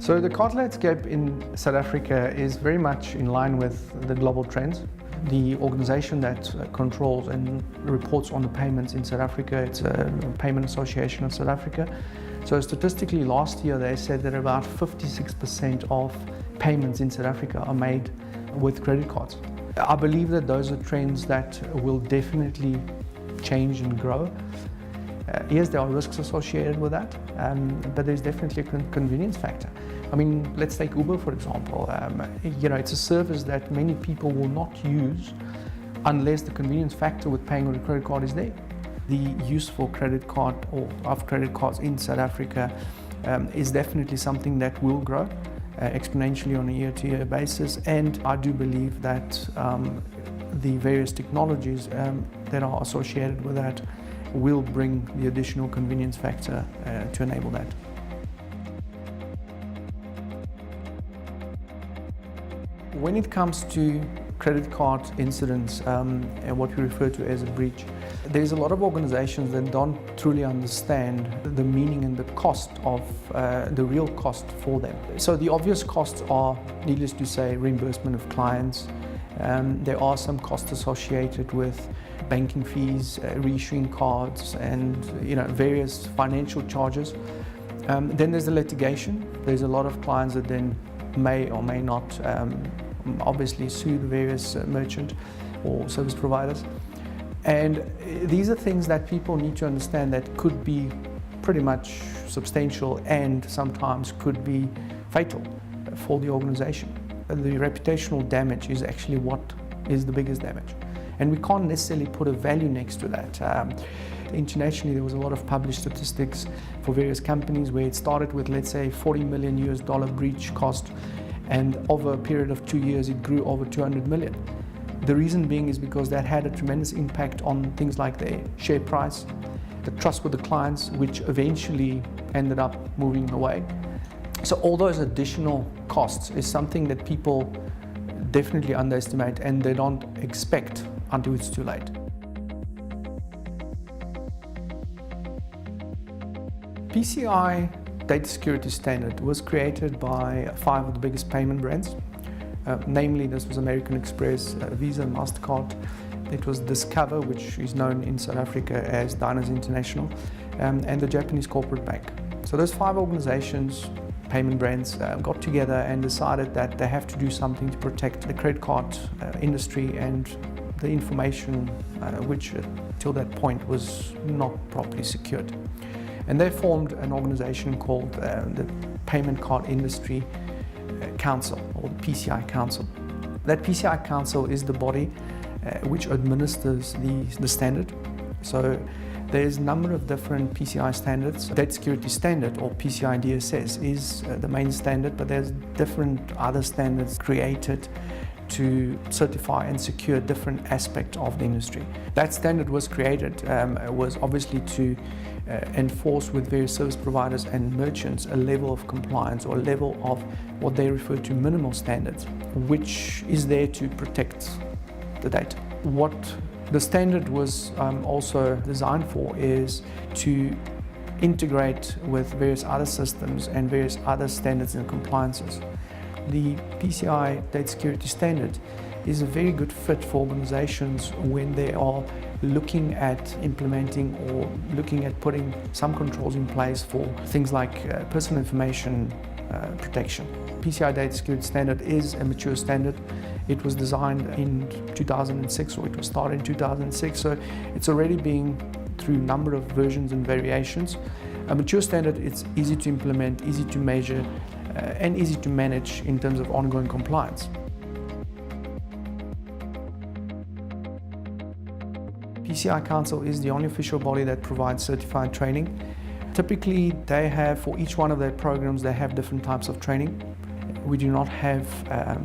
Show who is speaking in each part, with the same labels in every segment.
Speaker 1: So the card landscape in South Africa is very much in line with the global trends. The organization that controls and reports on the payments in South Africa, it's a Payment Association of South Africa. So statistically last year they said that about 56% of payments in South Africa are made with credit cards. I believe that those are trends that will definitely change and grow. Yes, there are risks associated with that, but there's definitely a convenience factor. I mean, let's take Uber for example. It's a service that many people will not use unless the convenience factor with paying with a credit card is there. The use for credit card or of credit cards in South Africa is definitely something that will grow exponentially on a year-to-year basis, and I do believe that the various technologies that are associated with that will bring the additional convenience factor to enable that. When it comes to credit card incidents and what we refer to as a breach, there's a lot of organizations that don't truly understand the meaning and the cost of the real cost for them. So the obvious costs are, needless to say, reimbursement of clients. There are some costs associated with banking fees, reissuing cards, and various financial charges. Then there's the litigation. There's a lot of clients that then may or may not obviously sue the various merchant or service providers. And these are things that people need to understand that could be pretty much substantial and sometimes could be fatal for the organization. The reputational damage is actually what is the biggest damage. And we can't necessarily put a value next to that. Internationally, there was a lot of published statistics for various companies where it started with, let's say, $40 million breach cost, and over a period of 2 years, it grew over 200 million. The reason being is because that had a tremendous impact on things like the share price, the trust with the clients, which eventually ended up moving away. So all those additional costs is something that people definitely underestimate and they don't expect until it's too late. PCI Data Security Standard was created by 5 of the biggest payment brands. Namely, this was American Express, Visa, MasterCard. It was Discover, which is known in South Africa as Diners International, and the Japanese corporate bank. So those 5 organizations, payment brands, got together and decided that they have to do something to protect the credit card industry and the information which till that point was not properly secured. And they formed an organization called the Payment Card Industry Council, or the PCI Council. That PCI Council is the body which administers the standard. So there's a number of different PCI standards. Data Security Standard, or PCI DSS, is the main standard, but there's different other standards created to certify and secure different aspects of the industry. That standard was created, was obviously to enforce with various service providers and merchants a level of compliance or a level of what they refer to minimal standards, which is there to protect the data. What the standard was also designed for is to integrate with various other systems and various other standards and compliances. The PCI Data Security Standard is a very good fit for organizations when they are looking at implementing or looking at putting some controls in place for things like personal information protection. PCI Data Security Standard is a mature standard. It was designed in 2006, or it was started in 2006, so it's already been through a number of versions and variations. A mature standard, it's easy to implement, easy to measure, and easy to manage in terms of ongoing compliance. PCI Council is the only official body that provides certified training. Typically, they have, for each one of their programs, they have different types of training. We do not have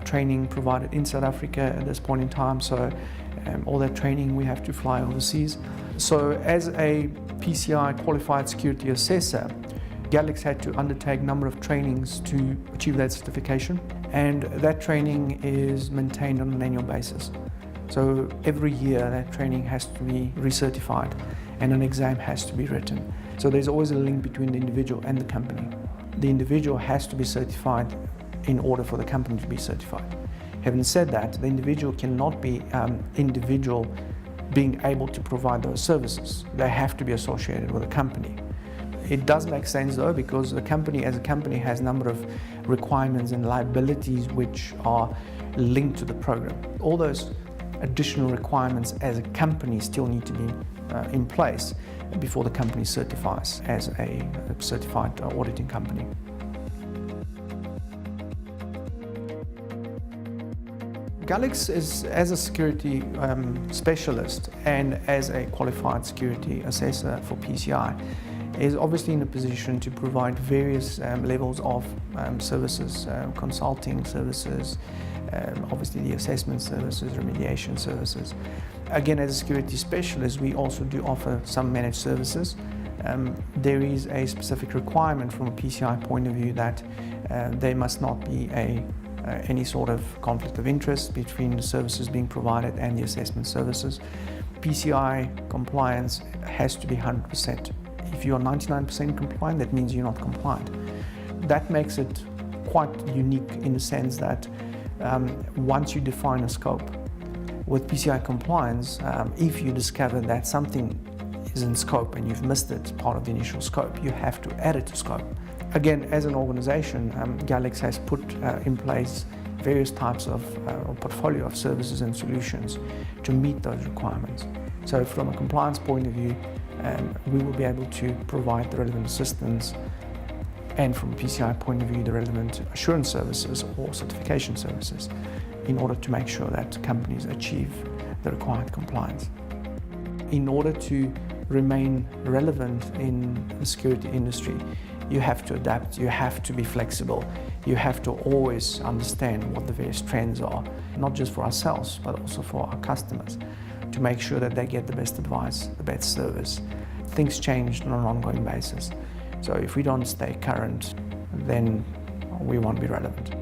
Speaker 1: training provided in South Africa at this point in time, so all that training we have to fly overseas. So as a PCI qualified security assessor, Galix had to undertake a number of trainings to achieve that certification, and that training is maintained on an annual basis. So every year that training has to be recertified and an exam has to be written. So there's always a link between the individual and the company. the individual has to be certified in order for the company to be certified. Having said that, the individual cannot be individual being able to provide those services. They have to be associated with a company. It does make sense though, because the company as a company has a number of requirements and liabilities which are linked to the program. All those additional requirements as a company still need to be in place before the company certifies as a certified auditing company. Galix is, as a security specialist and as a qualified security assessor for PCI, is obviously in a position to provide various levels of services, consulting services, obviously the assessment services, remediation services. Again, as a security specialist, we also do offer some managed services. There is a specific requirement from a PCI point of view that there must not be any sort of conflict of interest between the services being provided and the assessment services. PCI compliance has to be 100%. If you are 99% compliant, that means you're not compliant. That makes it quite unique in the sense that once you define a scope, with PCI compliance, if you discover that something is in scope and you've missed it, part of the initial scope, you have to add it to scope. Again, as an organization, Galix has put in place various types of portfolio of services and solutions to meet those requirements. So from a compliance point of view, we will be able to provide the relevant assistance, and from a PCI point of view, the relevant assurance services or certification services in order to make sure that companies achieve the required compliance. In order to remain relevant in the security industry, you have to adapt, you have to be flexible, you have to always understand what the various trends are, not just for ourselves, but also for our customers, to make sure that they get the best advice, the best service. Things change on an ongoing basis. So if we don't stay current, then we won't be relevant.